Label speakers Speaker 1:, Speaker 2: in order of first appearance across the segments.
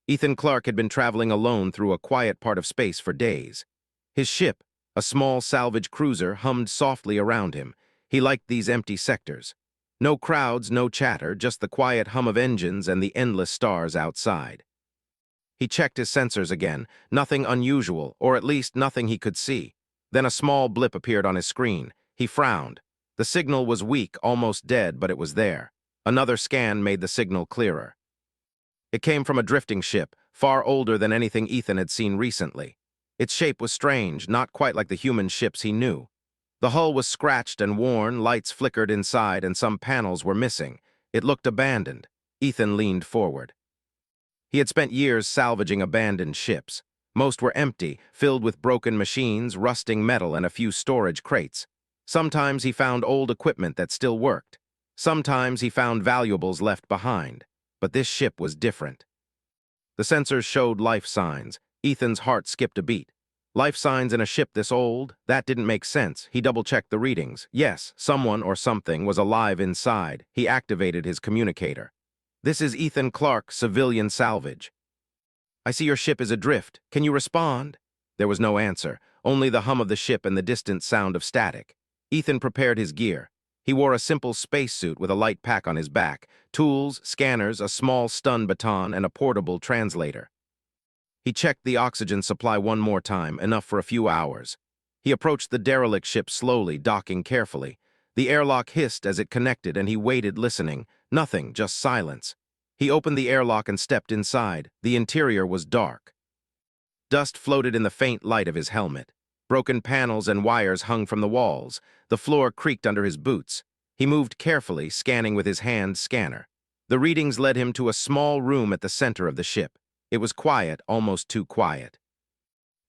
Speaker 1: Ethan Clark had been traveling alone through a quiet part of space for days. His ship, a small salvage cruiser, hummed softly around him. He liked these empty sectors. No crowds, no chatter, just the quiet hum of engines and the endless stars outside. He checked his sensors again. Nothing unusual, or at least nothing he could see. Then a small blip appeared on his screen. He frowned. The signal was weak, almost dead, but it was there. Another scan made the signal clearer. It came from a drifting ship, far older than anything Ethan had seen recently. Its shape was strange, not quite like the human ships he knew. The hull was scratched and worn, lights flickered inside, and some panels were missing. It looked abandoned. Ethan leaned forward. He had spent years salvaging abandoned ships. Most were empty, filled with broken machines, rusting metal, and a few storage crates. Sometimes he found old equipment that still worked. Sometimes he found valuables left behind. But this ship was different. The sensors showed life signs. Ethan's heart skipped a beat. Life signs in a ship this old? That didn't make sense. He double-checked the readings. Yes, someone or something was alive inside. He activated his communicator. "This is Ethan Clark, civilian salvage. I see your ship is adrift. Can you respond?" There was no answer, only the hum of the ship and the distant sound of static. Ethan prepared his gear. He wore a simple spacesuit with a light pack on his back, tools, scanners, a small stun baton, and a portable translator. He checked the oxygen supply one more time, enough for a few hours. He approached the derelict ship slowly, docking carefully. The airlock hissed as it connected, and he waited, listening. Nothing, just silence. He opened the airlock and stepped inside. The interior was dark. Dust floated in the faint light of his helmet. Broken panels and wires hung from the walls. The floor creaked under his boots. He moved carefully, scanning with his hand scanner. The readings led him to a small room at the center of the ship. It was quiet, almost too quiet.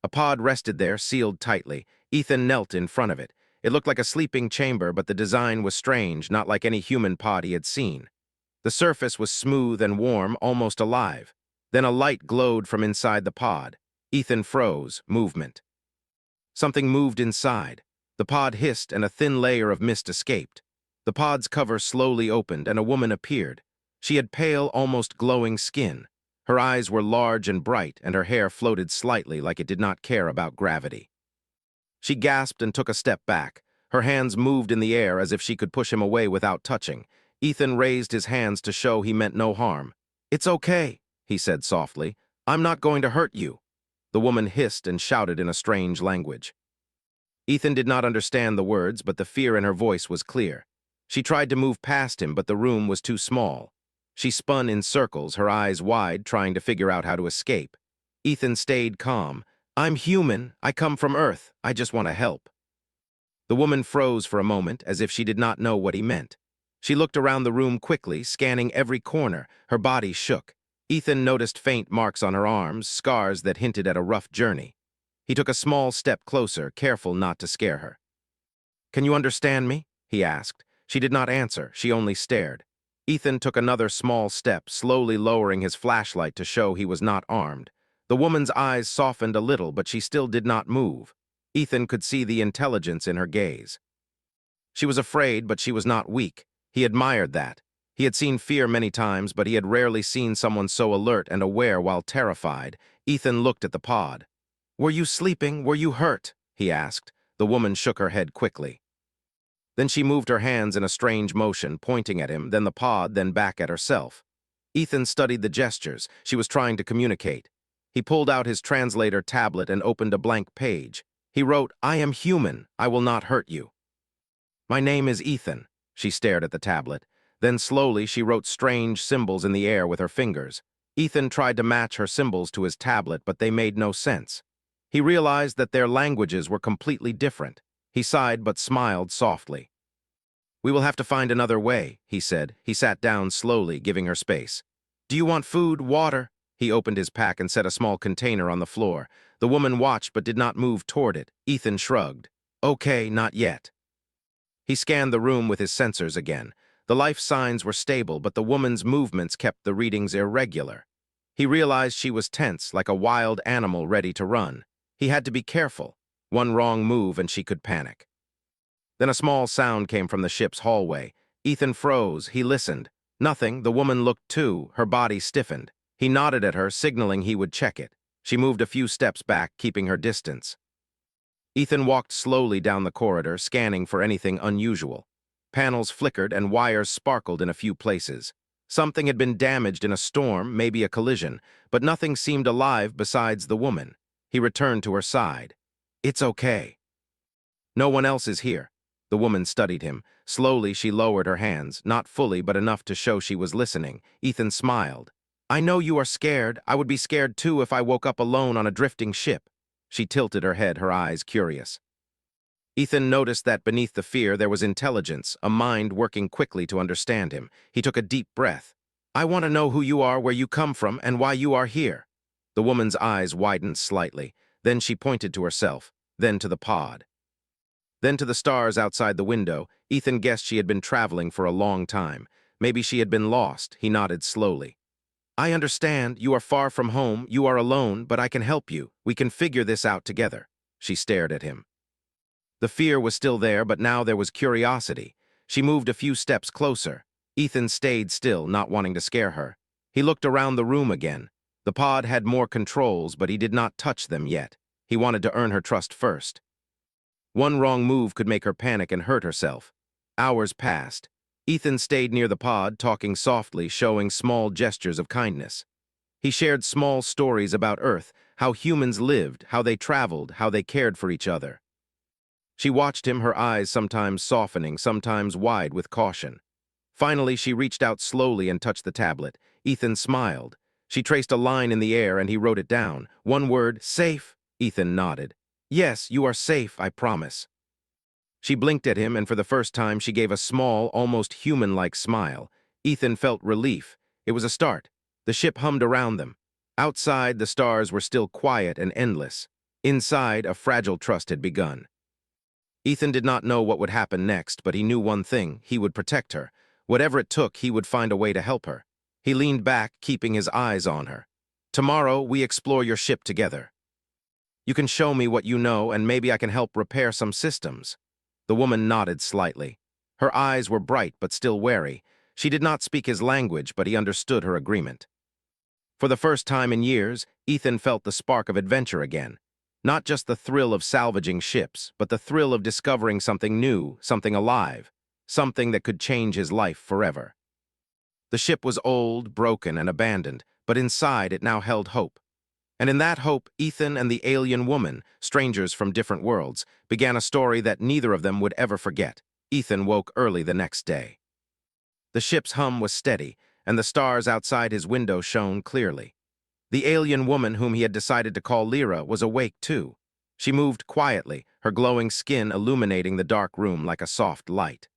Speaker 1: A pod rested there, sealed tightly. Ethan knelt in front of it. It looked like a sleeping chamber, but the design was strange, not like any human pod he had seen. The surface was smooth and warm, almost alive. Then a light glowed from inside the pod. Ethan froze, movement. Something moved inside. The pod hissed, and a thin layer of mist escaped. The pod's cover slowly opened, and a woman appeared. She had pale, almost glowing skin. Her eyes were large and bright, and her hair floated slightly like it did not care about gravity. She gasped and took a step back. Her hands moved in the air as if she could push him away without touching. Ethan raised his hands to show he meant no harm. "It's okay," he said softly. "I'm not going to hurt you." The woman hissed and shouted in a strange language. Ethan did not understand the words, but the fear in her voice was clear. She tried to move past him, but the room was too small. She spun in circles, her eyes wide, trying to figure out how to escape. Ethan stayed calm. "I'm human. I come from Earth. I just want to help." The woman froze for a moment, as if she did not know what he meant. She looked around the room quickly, scanning every corner. Her body shook. Ethan noticed faint marks on her arms, scars that hinted at a rough journey. He took a small step closer, careful not to scare her. "Can you understand me?" he asked. She did not answer. She only stared. Ethan took another small step, slowly lowering his flashlight to show he was not armed. The woman's eyes softened a little, but she still did not move. Ethan could see the intelligence in her gaze. She was afraid, but she was not weak. He admired that. He had seen fear many times, but he had rarely seen someone so alert and aware while terrified. Ethan looked at the pod. "Were you sleeping? Were you hurt?" he asked. The woman shook her head quickly. Then she moved her hands in a strange motion, pointing at him, then the pod, then back at herself. Ethan studied the gestures. She was trying to communicate. He pulled out his translator tablet and opened a blank page. He wrote, "I am human. I will not hurt you." "My name is Ethan." She stared at the tablet. Then slowly she wrote strange symbols in the air with her fingers. Ethan tried to match her symbols to his tablet, but they made no sense. He realized that their languages were completely different. He sighed but smiled softly. "We will have to find another way," he said. He sat down slowly, giving her space. "Do you want food, water?" He opened his pack and set a small container on the floor. The woman watched but did not move toward it. Ethan shrugged. "Okay, not yet." He scanned the room with his sensors again. The life signs were stable, but the woman's movements kept the readings irregular. He realized she was tense, like a wild animal ready to run. He had to be careful. One wrong move and she could panic. Then a small sound came from the ship's hallway. Ethan froze. He listened. Nothing. The woman looked too. Her body stiffened. He nodded at her, signaling he would check it. She moved a few steps back, keeping her distance. Ethan walked slowly down the corridor, scanning for anything unusual. Panels flickered and wires sparkled in a few places. Something had been damaged in a storm, maybe a collision, but nothing seemed alive besides the woman. He returned to her side. "It's okay. No one else is here." The woman studied him. Slowly, she lowered her hands, not fully, but enough to show she was listening. Ethan smiled. "I know you are scared. I would be scared too if I woke up alone on a drifting ship." She tilted her head, her eyes curious. Ethan noticed that beneath the fear there was intelligence, a mind working quickly to understand him. He took a deep breath. "I want to know who you are, where you come from, and why you are here." The woman's eyes widened slightly. Then she pointed to herself, then to the pod. Then to the stars outside the window. Ethan guessed she had been traveling for a long time. Maybe she had been lost. He nodded slowly. "I understand. You are far from home. You are alone, but I can help you. We can figure this out together." She stared at him. The fear was still there, but now there was curiosity. She moved a few steps closer. Ethan stayed still, not wanting to scare her. He looked around the room again. The pod had more controls, but he did not touch them yet. He wanted to earn her trust first. One wrong move could make her panic and hurt herself. Hours passed. Ethan stayed near the pod, talking softly, showing small gestures of kindness. He shared small stories about Earth, how humans lived, how they traveled, how they cared for each other. She watched him, her eyes sometimes softening, sometimes wide with caution. Finally, she reached out slowly and touched the tablet. Ethan smiled. She traced a line in the air and he wrote it down. One word, "Safe." Ethan nodded. "Yes, you are safe, I promise." She blinked at him, and for the first time she gave a small, almost human-like smile. Ethan felt relief. It was a start. The ship hummed around them. Outside, the stars were still quiet and endless. Inside, a fragile trust had begun. Ethan did not know what would happen next, but he knew one thing: he would protect her. Whatever it took, he would find a way to help her. He leaned back, keeping his eyes on her. "Tomorrow, we explore your ship together. You can show me what you know, and maybe I can help repair some systems." The woman nodded slightly. Her eyes were bright but still wary. She did not speak his language, but he understood her agreement. For the first time in years, Ethan felt the spark of adventure again. Not just the thrill of salvaging ships, but the thrill of discovering something new, something alive, something that could change his life forever. The ship was old, broken, and abandoned, but inside it now held hope. And in that hope, Ethan and the alien woman, strangers from different worlds, began a story that neither of them would ever forget. Ethan woke early the next day. The ship's hum was steady, and the stars outside his window shone clearly. The alien woman, whom he had decided to call Lyra, was awake too. She moved quietly, her glowing skin illuminating the dark room like a soft light.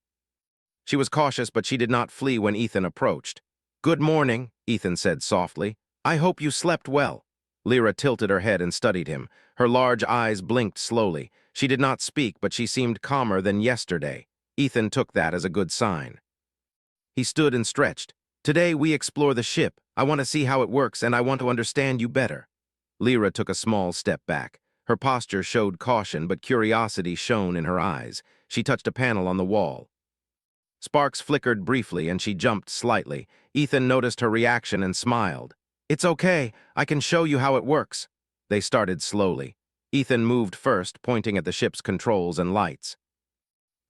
Speaker 1: She was cautious, but she did not flee when Ethan approached. "Good morning," Ethan said softly. "I hope you slept well." Lyra tilted her head and studied him. Her large eyes blinked slowly. She did not speak, but she seemed calmer than yesterday. Ethan took that as a good sign. He stood and stretched. "Today we explore the ship. I want to see how it works, and I want to understand you better." Lyra took a small step back. Her posture showed caution, but curiosity shone in her eyes. She touched a panel on the wall. Sparks flickered briefly, and she jumped slightly. Ethan noticed her reaction and smiled. "It's okay. I can show you how it works." They started slowly. Ethan moved first, pointing at the ship's controls and lights.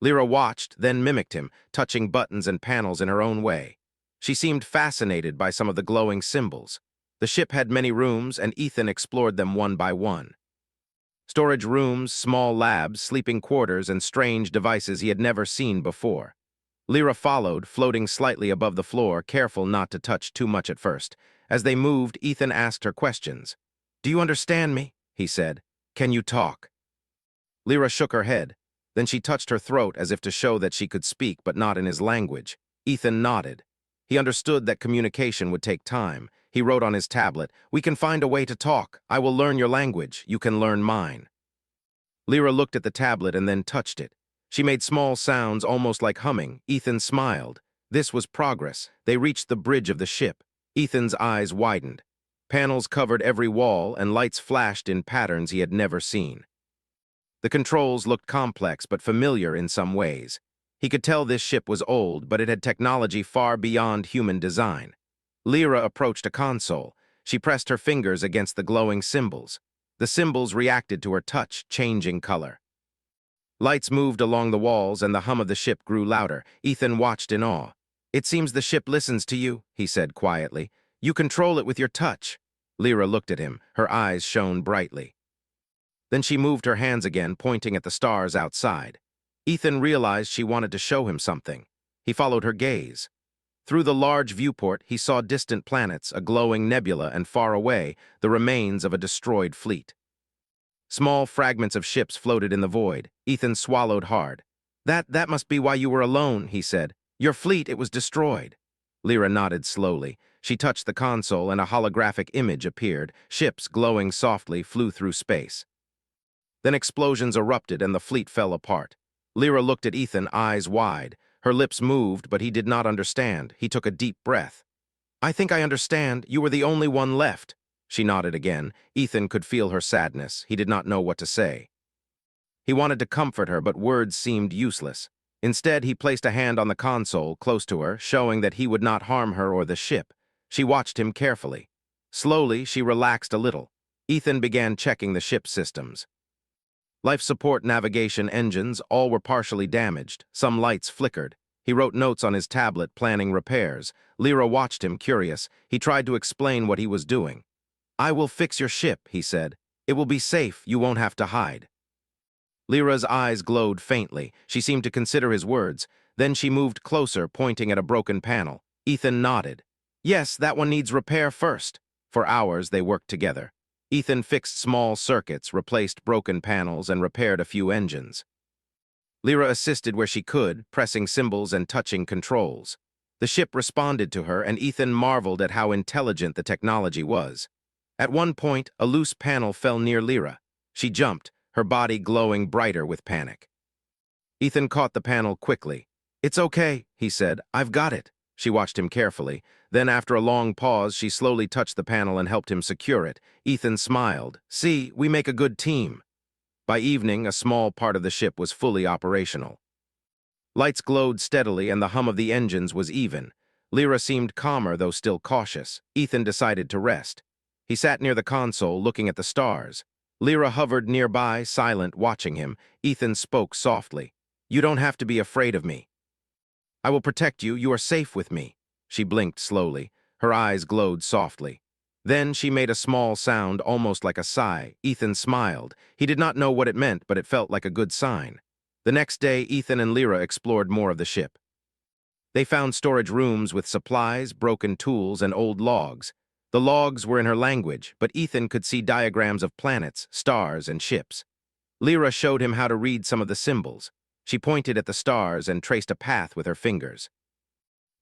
Speaker 1: Lyra watched, then mimicked him, touching buttons and panels in her own way. She seemed fascinated by some of the glowing symbols. The ship had many rooms, and Ethan explored them one by one. Storage rooms, small labs, sleeping quarters, and strange devices he had never seen before. Lyra followed, floating slightly above the floor, careful not to touch too much at first. As they moved, Ethan asked her questions. "Do you understand me?" he said. "Can you talk?" Lyra shook her head. Then she touched her throat as if to show that she could speak, but not in his language. Ethan nodded. He understood that communication would take time. He wrote on his tablet, "We can find a way to talk. I will learn your language. You can learn mine." Lyra looked at the tablet and then touched it. She made small sounds, almost like humming. Ethan smiled. This was progress. They reached the bridge of the ship. Ethan's eyes widened. Panels covered every wall, and lights flashed in patterns he had never seen. The controls looked complex but familiar in some ways. He could tell this ship was old, but it had technology far beyond human design. Lyra approached a console. She pressed her fingers against the glowing symbols. The symbols reacted to her touch, changing color. Lights moved along the walls and the hum of the ship grew louder. Ethan watched in awe. "It seems the ship listens to you," he said quietly. "You control it with your touch." Lyra looked at him. Her eyes shone brightly. Then she moved her hands again, pointing at the stars outside. Ethan realized she wanted to show him something. He followed her gaze. Through the large viewport, he saw distant planets, a glowing nebula, and far away, the remains of a destroyed fleet. Small fragments of ships floated in the void. Ethan swallowed hard. That must be why you were alone," he said. "Your fleet, it was destroyed." Lyra nodded slowly. She touched the console and a holographic image appeared. Ships, glowing softly, flew through space. Then explosions erupted and the fleet fell apart. Lyra looked at Ethan, eyes wide. Her lips moved, but he did not understand. He took a deep breath. "I think I understand. You were the only one left." She nodded again. Ethan could feel her sadness. He did not know what to say. He wanted to comfort her, but words seemed useless. Instead, he placed a hand on the console, close to her, showing that he would not harm her or the ship. She watched him carefully. Slowly, she relaxed a little. Ethan began checking the ship's systems. Life support navigation engines, all were partially damaged. Some lights flickered. He wrote notes on his tablet, planning repairs. Lyra watched him, curious. He tried to explain what he was doing. "I will fix your ship," he said. "It will be safe. You won't have to hide." Lyra's eyes glowed faintly. She seemed to consider his words. Then she moved closer, pointing at a broken panel. Ethan nodded. "Yes, that one needs repair first." For hours, they worked together. Ethan fixed small circuits, replaced broken panels, and repaired a few engines. Lyra assisted where she could, pressing symbols and touching controls. The ship responded to her, and Ethan marveled at how intelligent the technology was. At one point, a loose panel fell near Lyra. She jumped, her body glowing brighter with panic. Ethan caught the panel quickly. "It's okay," he said. "I've got it." She watched him carefully. Then, after a long pause, she slowly touched the panel and helped him secure it. Ethan smiled. "See, we make a good team." By evening, a small part of the ship was fully operational. Lights glowed steadily and the hum of the engines was even. Lyra seemed calmer, though still cautious. Ethan decided to rest. He sat near the console, looking at the stars. Lyra hovered nearby, silent, watching him. Ethan spoke softly. "You don't have to be afraid of me. I will protect you. You are safe with me." She blinked slowly. Her eyes glowed softly. Then she made a small sound, almost like a sigh. Ethan smiled. He did not know what it meant, but it felt like a good sign. The next day, Ethan and Lyra explored more of the ship. They found storage rooms with supplies, broken tools, and old logs. The logs were in her language, but Ethan could see diagrams of planets, stars, and ships. Lyra showed him how to read some of the symbols. She pointed at the stars and traced a path with her fingers.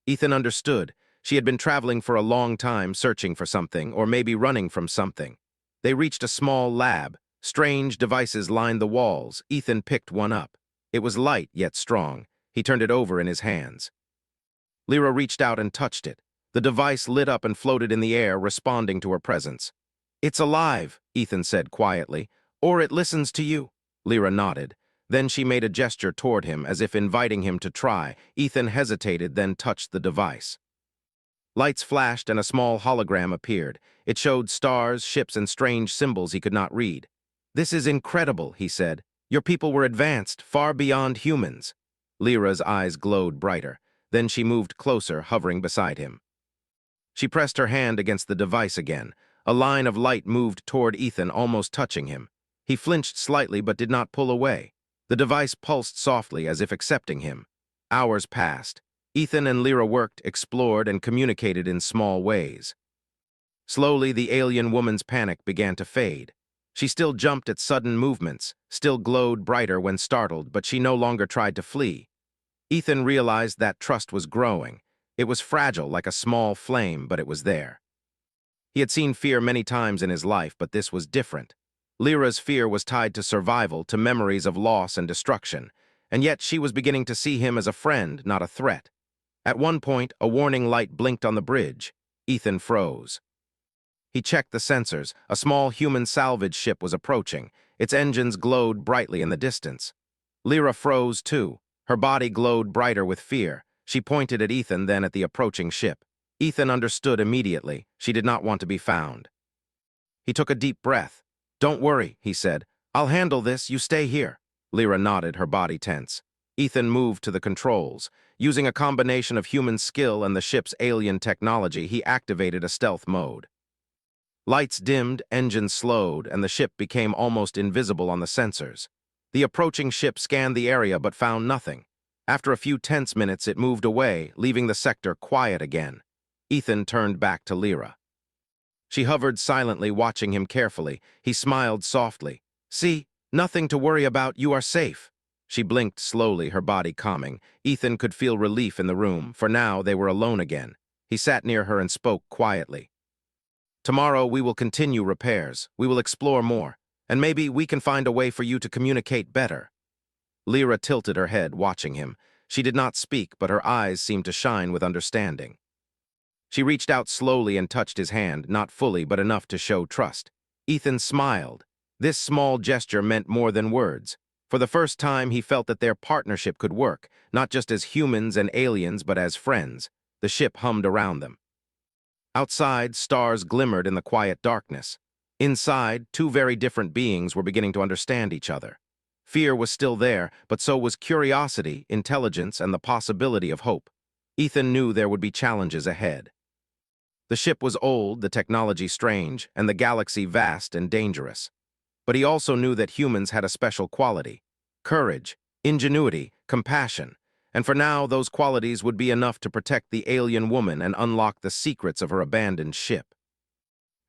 Speaker 1: Ethan understood. She had been traveling for a long time, searching for something, or maybe running from something. They reached a small lab. Strange devices lined the walls. Ethan picked one up. It was light, yet strong. He turned it over in his hands. Lyra reached out and touched it. The device lit up and floated in the air, responding to her presence. "It's alive," Ethan said quietly. "Or it listens to you." Lyra nodded. Then she made a gesture toward him, as if inviting him to try. Ethan hesitated, then touched the device. Lights flashed and a small hologram appeared. It showed stars, ships, and strange symbols he could not read. "This is incredible," he said. "Your people were advanced, far beyond humans." Lyra's eyes glowed brighter. Then she moved closer, hovering beside him. She pressed her hand against the device again. A line of light moved toward Ethan, almost touching him. He flinched slightly but did not pull away. The device pulsed softly, as if accepting him. Hours passed. Ethan and Lyra worked, explored, and communicated in small ways. Slowly, the alien woman's panic began to fade. She still jumped at sudden movements, still glowed brighter when startled, but she no longer tried to flee. Ethan realized that trust was growing. It was fragile, like a small flame, but it was there. He had seen fear many times in his life, but this was different. Lyra's fear was tied to survival, to memories of loss and destruction, and yet she was beginning to see him as a friend, not a threat. At one point, a warning light blinked on the bridge. Ethan froze. He checked the sensors. A small human salvage ship was approaching. Its engines glowed brightly in the distance. Lyra froze too. Her body glowed brighter with fear. She pointed at Ethan, then at the approaching ship. Ethan understood immediately. She did not want to be found. He took a deep breath. "Don't worry," he said. "I'll handle this, you stay here." Lyra nodded, her body tense. Ethan moved to the controls. Using a combination of human skill and the ship's alien technology, he activated a stealth mode. Lights dimmed, engines slowed, and the ship became almost invisible on the sensors. The approaching ship scanned the area but found nothing. After a few tense minutes, it moved away, leaving the sector quiet again. Ethan turned back to Lyra. She hovered silently, watching him carefully. He smiled softly. "See, nothing to worry about, you are safe." She blinked slowly, her body calming. Ethan could feel relief in the room, for now they were alone again. He sat near her and spoke quietly. "Tomorrow we will continue repairs. We will explore more, and maybe we can find a way for you to communicate better." Lyra tilted her head, watching him. She did not speak, but her eyes seemed to shine with understanding. She reached out slowly and touched his hand, not fully but enough to show trust. Ethan smiled. This small gesture meant more than words. For the first time, he felt that their partnership could work, not just as humans and aliens, but as friends. The ship hummed around them. Outside, stars glimmered in the quiet darkness. Inside, two very different beings were beginning to understand each other. Fear was still there, but so was curiosity, intelligence, and the possibility of hope. Ethan knew there would be challenges ahead. The ship was old, the technology strange, and the galaxy vast and dangerous. But he also knew that humans had a special quality: courage, ingenuity, compassion. And for now, those qualities would be enough to protect the alien woman and unlock the secrets of her abandoned ship.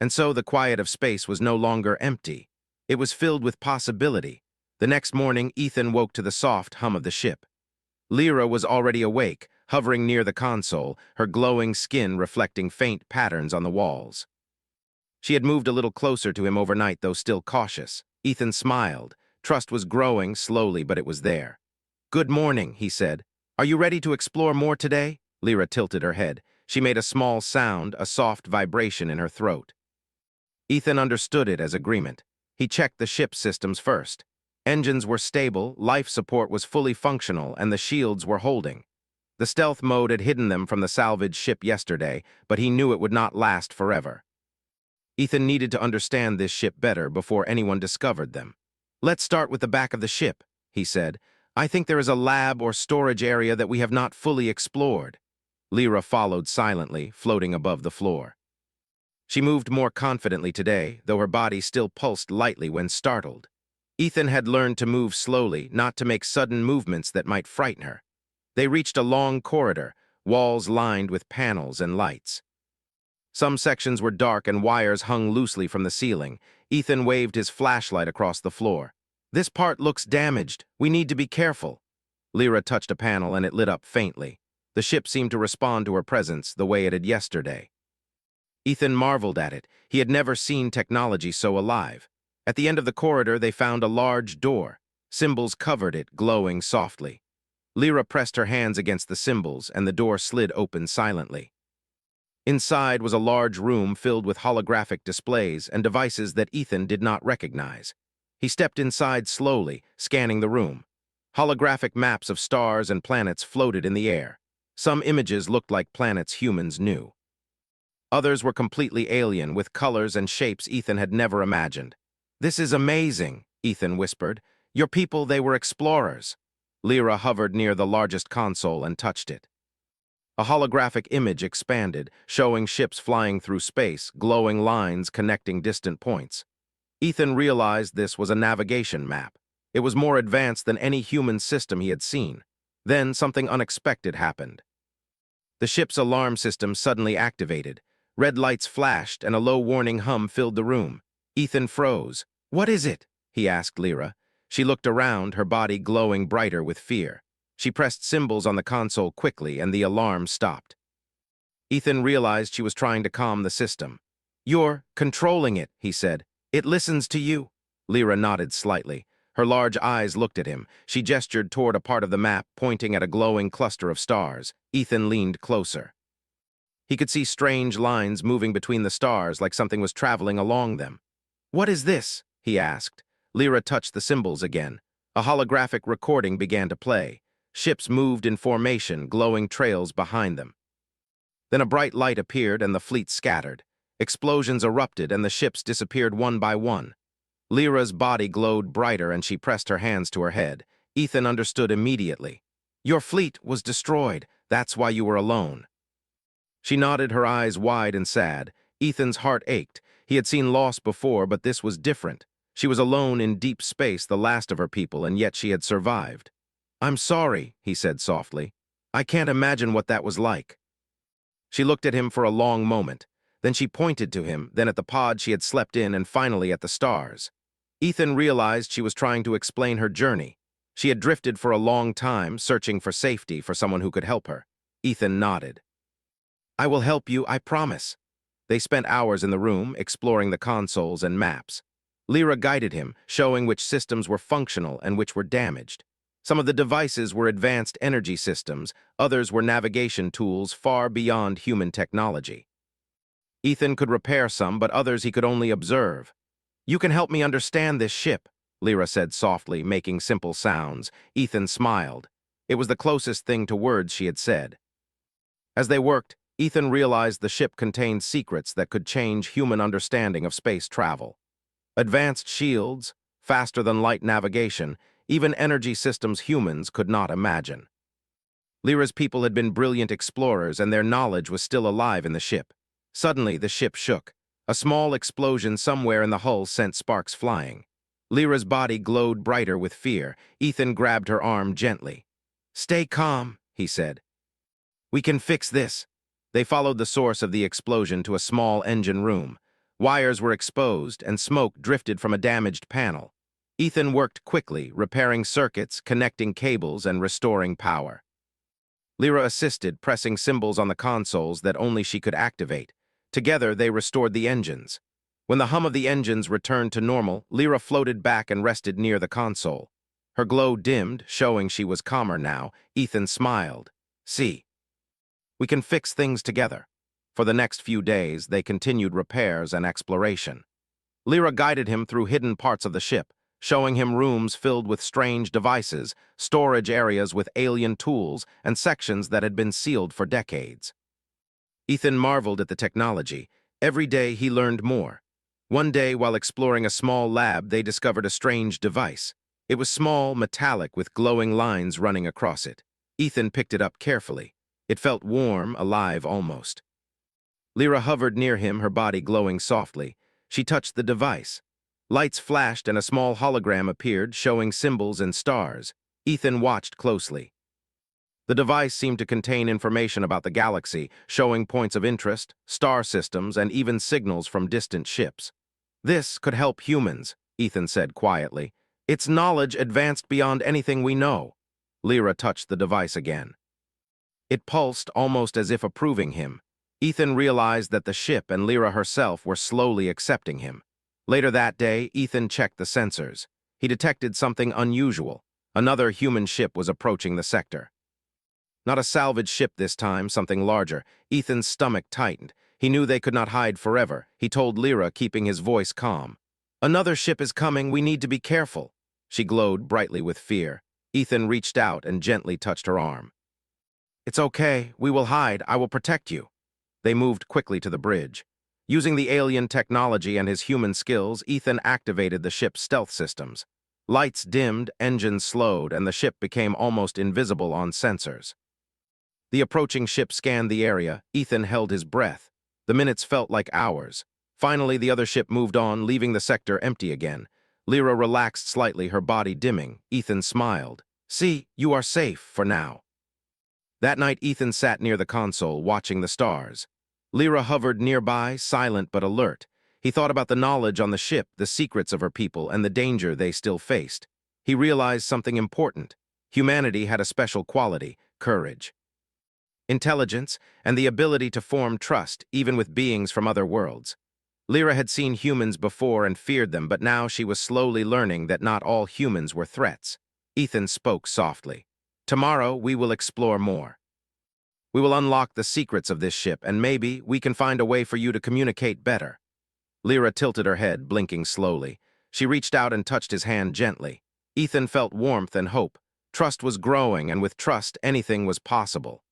Speaker 1: And so the quiet of space was no longer empty. It was filled with possibility. The next morning, Ethan woke to the soft hum of the ship. Lyra was already awake, hovering near the console, her glowing skin reflecting faint patterns on the walls. She had moved a little closer to him overnight, though still cautious. Ethan smiled. Trust was growing slowly, but it was there. "Good morning," he said. "Are you ready to explore more today?" Lyra tilted her head. She made a small sound, a soft vibration in her throat. Ethan understood it as agreement. He checked the ship's systems first. Engines were stable, life support was fully functional, and the shields were holding. The stealth mode had hidden them from the salvaged ship yesterday, but he knew it would not last forever. Ethan needed to understand this ship better before anyone discovered them. "Let's start with the back of the ship," he said. "I think there is a lab or storage area that we have not fully explored." Lyra followed silently, floating above the floor. She moved more confidently today, though her body still pulsed lightly when startled. Ethan had learned to move slowly, not to make sudden movements that might frighten her. They reached a long corridor, walls lined with panels and lights. Some sections were dark and wires hung loosely from the ceiling. Ethan waved his flashlight across the floor. "This part looks damaged. We need to be careful." Lyra touched a panel and it lit up faintly. The ship seemed to respond to her presence the way it had yesterday. Ethan marveled at it. He had never seen technology so alive. At the end of the corridor, they found a large door. Symbols covered it, glowing softly. Lyra pressed her hands against the symbols, and the door slid open silently. Inside was a large room filled with holographic displays and devices that Ethan did not recognize. He stepped inside slowly, scanning the room. Holographic maps of stars and planets floated in the air. Some images looked like planets humans knew. Others were completely alien, with colors and shapes Ethan had never imagined. "This is amazing," Ethan whispered. "Your people, they were explorers." Lyra hovered near the largest console and touched it. A holographic image expanded, showing ships flying through space, glowing lines connecting distant points. Ethan realized this was a navigation map. It was more advanced than any human system he had seen. Then something unexpected happened. The ship's alarm system suddenly activated. Red lights flashed, and a low warning hum filled the room. Ethan froze. "What is it?" he asked Lyra. She looked around, her body glowing brighter with fear. She pressed symbols on the console quickly, and the alarm stopped. Ethan realized she was trying to calm the system. "You're controlling it," he said. "It listens to you." Lyra nodded slightly. Her large eyes looked at him. She gestured toward a part of the map, pointing at a glowing cluster of stars. Ethan leaned closer. He could see strange lines moving between the stars, like something was traveling along them. "What is this?" he asked. Lyra touched the symbols again. A holographic recording began to play. Ships moved in formation, glowing trails behind them. Then a bright light appeared and the fleet scattered. Explosions erupted and the ships disappeared one by one. Lyra's body glowed brighter and she pressed her hands to her head. Ethan understood immediately. "Your fleet was destroyed. That's why you were alone." She nodded, her eyes wide and sad. Ethan's heart ached. He had seen loss before, but this was different. She was alone in deep space, the last of her people, and yet she had survived. "I'm sorry," he said softly. "I can't imagine what that was like." She looked at him for a long moment. Then she pointed to him, then at the pod she had slept in, and finally at the stars. Ethan realized she was trying to explain her journey. She had drifted for a long time, searching for safety, for someone who could help her. Ethan nodded. "I will help you, I promise." They spent hours in the room, exploring the consoles and maps. Lyra guided him, showing which systems were functional and which were damaged. Some of the devices were advanced energy systems, others were navigation tools far beyond human technology. Ethan could repair some, but others he could only observe. "You can help me understand this ship," Lyra said softly, making simple sounds. Ethan smiled. It was the closest thing to words she had said. As they worked, Ethan realized the ship contained secrets that could change human understanding of space travel. Advanced shields, faster-than-light navigation, even energy systems humans could not imagine. Lyra's people had been brilliant explorers, and their knowledge was still alive in the ship. Suddenly, the ship shook. A small explosion somewhere in the hull sent sparks flying. Lyra's body glowed brighter with fear. Ethan grabbed her arm gently. "Stay calm," he said. "We can fix this." They followed the source of the explosion to a small engine room. Wires were exposed, and smoke drifted from a damaged panel. Ethan worked quickly, repairing circuits, connecting cables, and restoring power. Lyra assisted, pressing symbols on the consoles that only she could activate. Together, they restored the engines. When the hum of the engines returned to normal, Lyra floated back and rested near the console. Her glow dimmed, showing she was calmer now. Ethan smiled. "See, we can fix things together." For the next few days, they continued repairs and exploration. Lyra guided him through hidden parts of the ship, showing him rooms filled with strange devices, storage areas with alien tools, and sections that had been sealed for decades. Ethan marveled at the technology. Every day he learned more. One day, while exploring a small lab, they discovered a strange device. It was small, metallic, with glowing lines running across it. Ethan picked it up carefully. It felt warm, alive almost. Lyra hovered near him, her body glowing softly. She touched the device. Lights flashed and a small hologram appeared, showing symbols and stars. Ethan watched closely. The device seemed to contain information about the galaxy, showing points of interest, star systems, and even signals from distant ships. "This could help humans," Ethan said quietly. "Its knowledge advanced beyond anything we know." Lyra touched the device again. It pulsed, almost as if approving him. Ethan realized that the ship and Lyra herself were slowly accepting him. Later that day, Ethan checked the sensors. He detected something unusual. Another human ship was approaching the sector. Not a salvage ship this time, something larger. Ethan's stomach tightened. He knew they could not hide forever. He told Lyra, keeping his voice calm. "Another ship is coming. We need to be careful." She glowed brightly with fear. Ethan reached out and gently touched her arm. "It's okay. We will hide. I will protect you." They moved quickly to the bridge. Using the alien technology and his human skills, Ethan activated the ship's stealth systems. Lights dimmed, engines slowed, and the ship became almost invisible on sensors. The approaching ship scanned the area. Ethan held his breath. The minutes felt like hours. Finally, the other ship moved on, leaving the sector empty again. Lyra relaxed slightly, her body dimming. Ethan smiled. "See, you are safe for now." That night, Ethan sat near the console, watching the stars. Lyra hovered nearby, silent but alert. He thought about the knowledge on the ship, the secrets of her people, and the danger they still faced. He realized something important. Humanity had a special quality: courage, intelligence, and the ability to form trust, even with beings from other worlds. Lyra had seen humans before and feared them, but now she was slowly learning that not all humans were threats. Ethan spoke softly. "Tomorrow, we will explore more. We will unlock the secrets of this ship, and maybe we can find a way for you to communicate better." Lyra tilted her head, blinking slowly. She reached out and touched his hand gently. Ethan felt warmth and hope. Trust was growing, and with trust, anything was possible.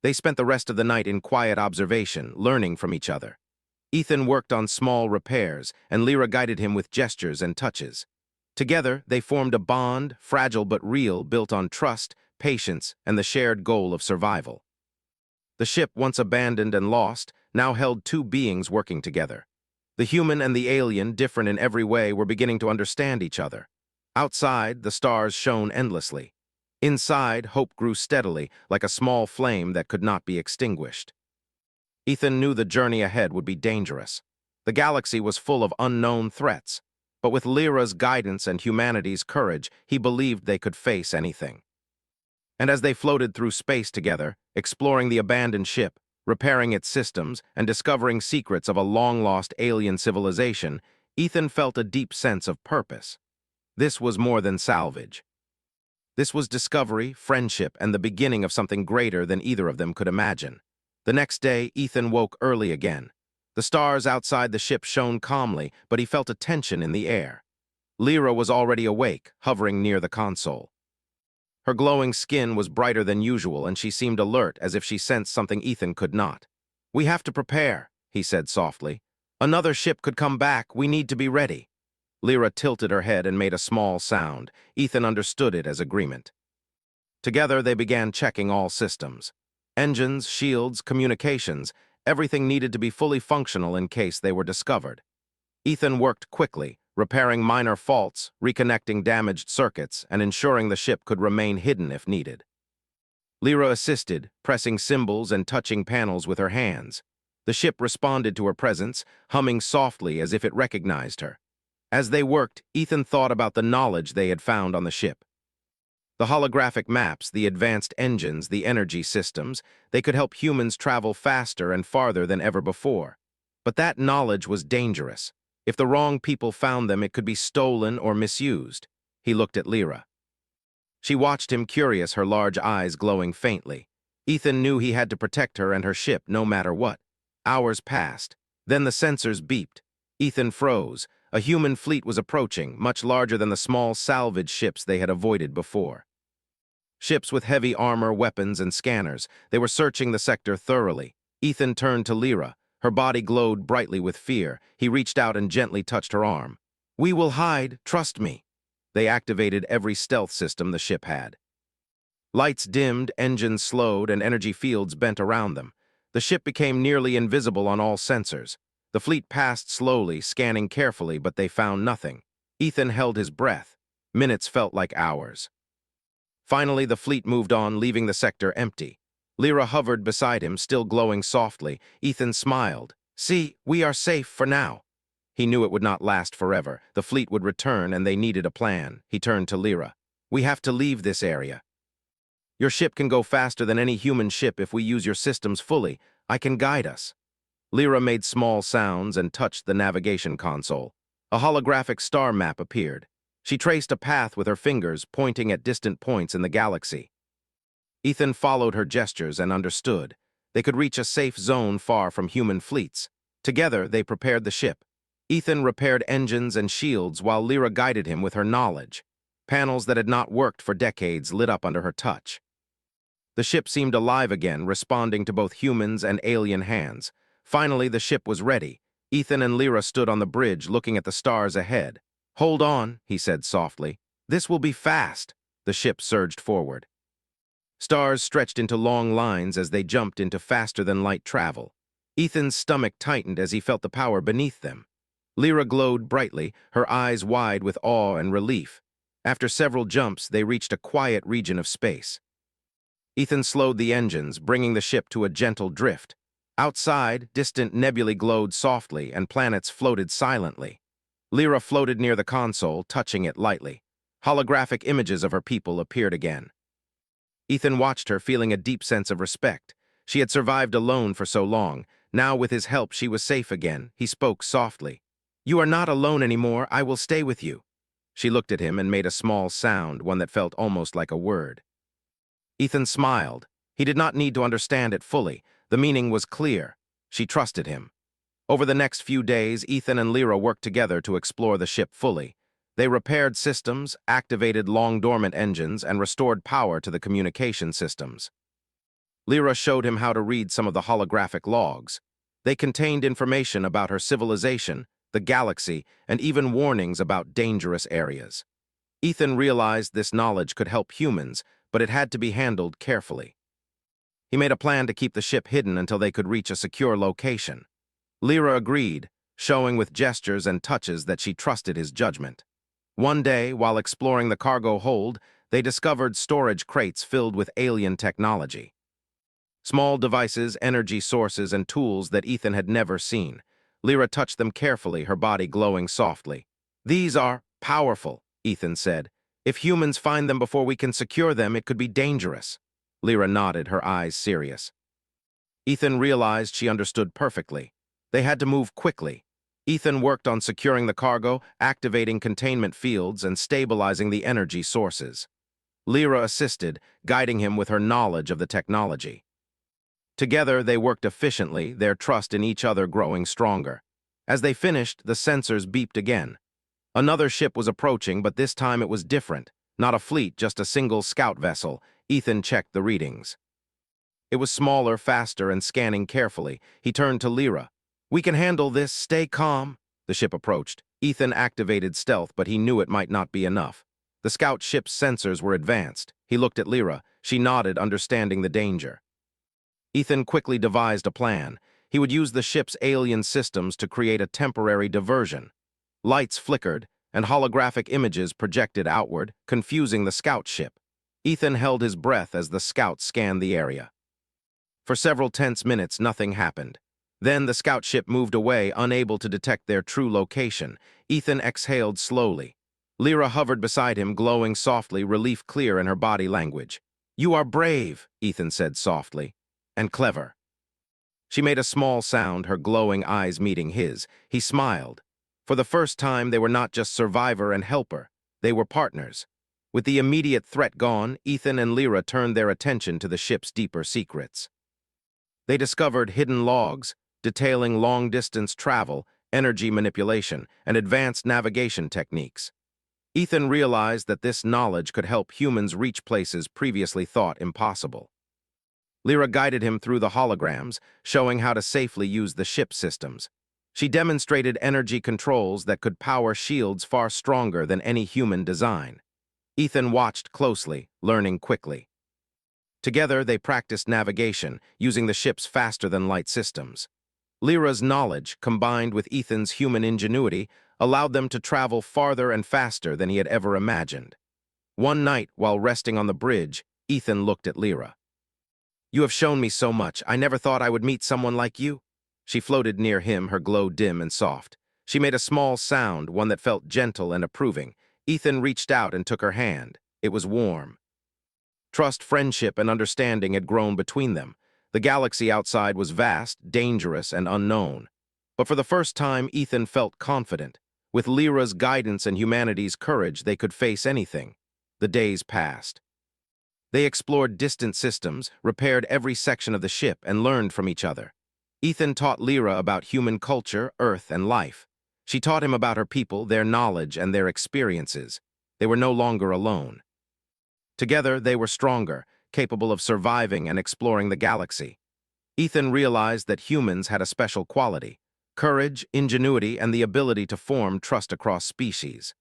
Speaker 1: They spent the rest of the night in quiet observation, learning from each other. Ethan worked on small repairs, and Lyra guided him with gestures and touches. Together, they formed a bond, fragile but real, built on trust, patience, and the shared goal of survival. The ship, once abandoned and lost, now held two beings working together. The human and the alien, different in every way, were beginning to understand each other. Outside, the stars shone endlessly. Inside, hope grew steadily, like a small flame that could not be extinguished. Ethan knew the journey ahead would be dangerous. The galaxy was full of unknown threats, but with Lyra's guidance and humanity's courage, he believed they could face anything. And as they floated through space together, exploring the abandoned ship, repairing its systems, and discovering secrets of a long-lost alien civilization, Ethan felt a deep sense of purpose. This was more than salvage. This was discovery, friendship, and the beginning of something greater than either of them could imagine. The next day, Ethan woke early again. The stars outside the ship shone calmly, but he felt a tension in the air. Lyra was already awake, hovering near the console. Her glowing skin was brighter than usual, and she seemed alert, as if she sensed something Ethan could not. "We have to prepare," he said softly. "Another ship could come back. We need to be ready." Lyra tilted her head and made a small sound. Ethan understood it as agreement. Together, they began checking all systems. Engines, shields, communications, everything needed to be fully functional in case they were discovered. Ethan worked quickly, repairing minor faults, reconnecting damaged circuits, and ensuring the ship could remain hidden if needed. Lyra assisted, pressing symbols and touching panels with her hands. The ship responded to her presence, humming softly as if it recognized her. As they worked, Ethan thought about the knowledge they had found on the ship. The holographic maps, the advanced engines, the energy systems, they could help humans travel faster and farther than ever before. But that knowledge was dangerous. If the wrong people found them, it could be stolen or misused. He looked at Lyra. She watched him curious, her large eyes glowing faintly. Ethan knew he had to protect her and her ship no matter what. Hours passed. Then the sensors beeped. Ethan froze. A human fleet was approaching, much larger than the small salvage ships they had avoided before. Ships with heavy armor, weapons, and scanners. They were searching the sector thoroughly. Ethan turned to Lyra. Her body glowed brightly with fear. He reached out and gently touched her arm. "We will hide, trust me." They activated every stealth system the ship had. Lights dimmed, engines slowed, and energy fields bent around them. The ship became nearly invisible on all sensors. The fleet passed slowly, scanning carefully, but they found nothing. Ethan held his breath. Minutes felt like hours. Finally, the fleet moved on, leaving the sector empty. Lyra hovered beside him, still glowing softly. Ethan smiled. "See, we are safe for now." He knew it would not last forever. The fleet would return, and they needed a plan. He turned to Lyra. "We have to leave this area. Your ship can go faster than any human ship if we use your systems fully. I can guide us." Lyra made small sounds and touched the navigation console. A holographic star map appeared. She traced a path with her fingers, pointing at distant points in the galaxy. Ethan followed her gestures and understood. They could reach a safe zone far from human fleets. Together, they prepared the ship. Ethan repaired engines and shields while Lyra guided him with her knowledge. Panels that had not worked for decades lit up under her touch. The ship seemed alive again, responding to both humans and alien hands. Finally, the ship was ready. Ethan and Lyra stood on the bridge, looking at the stars ahead. "Hold on," he said softly. "This will be fast." The ship surged forward. Stars stretched into long lines as they jumped into faster-than-light travel. Ethan's stomach tightened as he felt the power beneath them. Lyra glowed brightly, her eyes wide with awe and relief. After several jumps, they reached a quiet region of space. Ethan slowed the engines, bringing the ship to a gentle drift. Outside, distant nebulae glowed softly, and planets floated silently. Lyra floated near the console, touching it lightly. Holographic images of her people appeared again. Ethan watched her, feeling a deep sense of respect. She had survived alone for so long. Now, with his help, she was safe again. He spoke softly. "You are not alone anymore. I will stay with you." She looked at him and made a small sound, one that felt almost like a word. Ethan smiled. He did not need to understand it fully. The meaning was clear. She trusted him. Over the next few days, Ethan and Lyra worked together to explore the ship fully. They repaired systems, activated long-dormant engines, and restored power to the communication systems. Lyra showed him how to read some of the holographic logs. They contained information about her civilization, the galaxy, and even warnings about dangerous areas. Ethan realized this knowledge could help humans, but it had to be handled carefully. He made a plan to keep the ship hidden until they could reach a secure location. Lyra agreed, showing with gestures and touches that she trusted his judgment. One day, while exploring the cargo hold, they discovered storage crates filled with alien technology. Small devices, energy sources, and tools that Ethan had never seen. Lyra touched them carefully, her body glowing softly. "These are powerful," Ethan said. "If humans find them before we can secure them, it could be dangerous." Lyra nodded, her eyes serious. Ethan realized she understood perfectly. They had to move quickly. Ethan worked on securing the cargo, activating containment fields, and stabilizing the energy sources. Lyra assisted, guiding him with her knowledge of the technology. Together, they worked efficiently, their trust in each other growing stronger. As they finished, the sensors beeped again. Another ship was approaching, but this time it was different. Not a fleet, just a single scout vessel. Ethan checked the readings. It was smaller, faster, and scanning carefully. He turned to Lyra. "We can handle this, stay calm." The ship approached. Ethan activated stealth, but he knew it might not be enough. The scout ship's sensors were advanced. He looked at Lyra. She nodded, understanding the danger. Ethan quickly devised a plan. He would use the ship's alien systems to create a temporary diversion. Lights flickered, and holographic images projected outward, confusing the scout ship. Ethan held his breath as the scouts scanned the area. For several tense minutes, nothing happened. Then the scout ship moved away, unable to detect their true location. Ethan exhaled slowly. Lyra hovered beside him, glowing softly, relief clear in her body language. "You are brave," Ethan said softly, "and clever." She made a small sound, her glowing eyes meeting his. He smiled. For the first time, they were not just survivor and helper. They were partners. With the immediate threat gone, Ethan and Lyra turned their attention to the ship's deeper secrets. They discovered hidden logs, detailing long-distance travel, energy manipulation, and advanced navigation techniques. Ethan realized that this knowledge could help humans reach places previously thought impossible. Lyra guided him through the holograms, showing how to safely use the ship systems. She demonstrated energy controls that could power shields far stronger than any human design. Ethan watched closely, learning quickly. Together, they practiced navigation, using the ship's faster-than-light systems. Lyra's knowledge, combined with Ethan's human ingenuity, allowed them to travel farther and faster than he had ever imagined. One night, while resting on the bridge, Ethan looked at Lyra. "You have shown me so much. I never thought I would meet someone like you." She floated near him, her glow dim and soft. She made a small sound, one that felt gentle and approving. Ethan reached out and took her hand. It was warm. Trust, friendship, and understanding had grown between them. The galaxy outside was vast, dangerous, and unknown. But for the first time, Ethan felt confident. With Lyra's guidance and humanity's courage, they could face anything. The days passed. They explored distant systems, repaired every section of the ship, and learned from each other. Ethan taught Lyra about human culture, Earth, and life. She taught him about her people, their knowledge, and their experiences. They were no longer alone. Together, they were stronger, capable of surviving and exploring the galaxy. Ethan realized that humans had a special quality: courage, ingenuity, and the ability to form trust across species.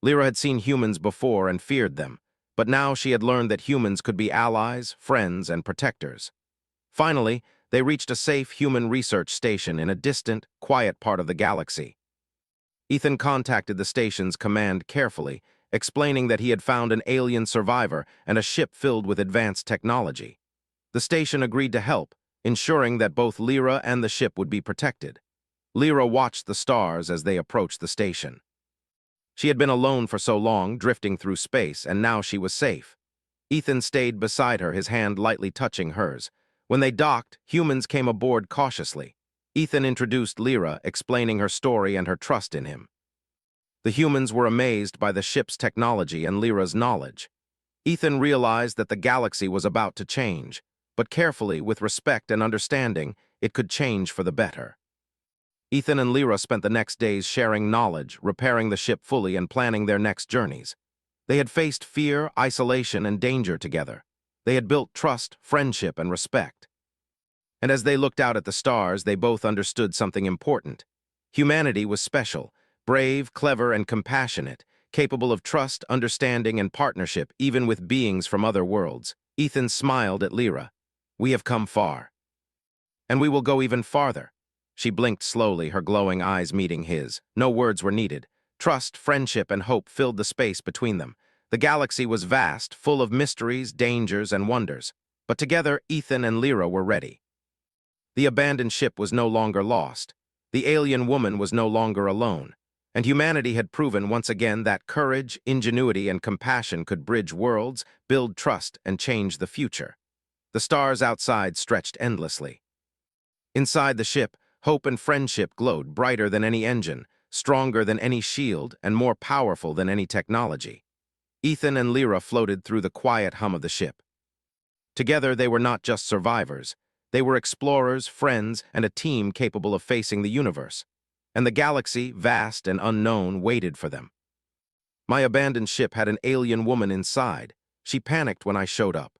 Speaker 1: Lyra had seen humans before and feared them, but now she had learned that humans could be allies, friends, and protectors. Finally, they reached a safe human research station in a distant, quiet part of the galaxy. Ethan contacted the station's command carefully, explaining that he had found an alien survivor and a ship filled with advanced technology. The station agreed to help, ensuring that both Lyra and the ship would be protected. Lyra watched the stars as they approached the station. She had been alone for so long, drifting through space, and now she was safe. Ethan stayed beside her, his hand lightly touching hers. When they docked, humans came aboard cautiously. Ethan introduced Lyra, explaining her story and her trust in him. The humans were amazed by the ship's technology and Lyra's knowledge. Ethan realized that the galaxy was about to change, but carefully, with respect and understanding, it could change for the better. Ethan and Lyra spent the next days sharing knowledge, repairing the ship fully, and planning their next journeys. They had faced fear, isolation, and danger together. They had built trust, friendship, and respect. And as they looked out at the stars, they both understood something important. Humanity was special, brave, clever, and compassionate, capable of trust, understanding, and partnership even with beings from other worlds. Ethan smiled at Lyra. "We have come far. And we will go even farther." She blinked slowly, her glowing eyes meeting his. No words were needed. Trust, friendship, and hope filled the space between them. The galaxy was vast, full of mysteries, dangers, and wonders. But together, Ethan and Lyra were ready. The abandoned ship was no longer lost. The alien woman was no longer alone. And humanity had proven once again that courage, ingenuity, and compassion could bridge worlds, build trust, and change the future. The stars outside stretched endlessly. Inside the ship, hope and friendship glowed brighter than any engine, stronger than any shield, and more powerful than any technology. Ethan and Lyra floated through the quiet hum of the ship. Together, they were not just survivors. They were explorers, friends, and a team capable of facing the universe. And the galaxy, vast and unknown, waited for them. My abandoned ship had an alien woman inside. She panicked when I showed up.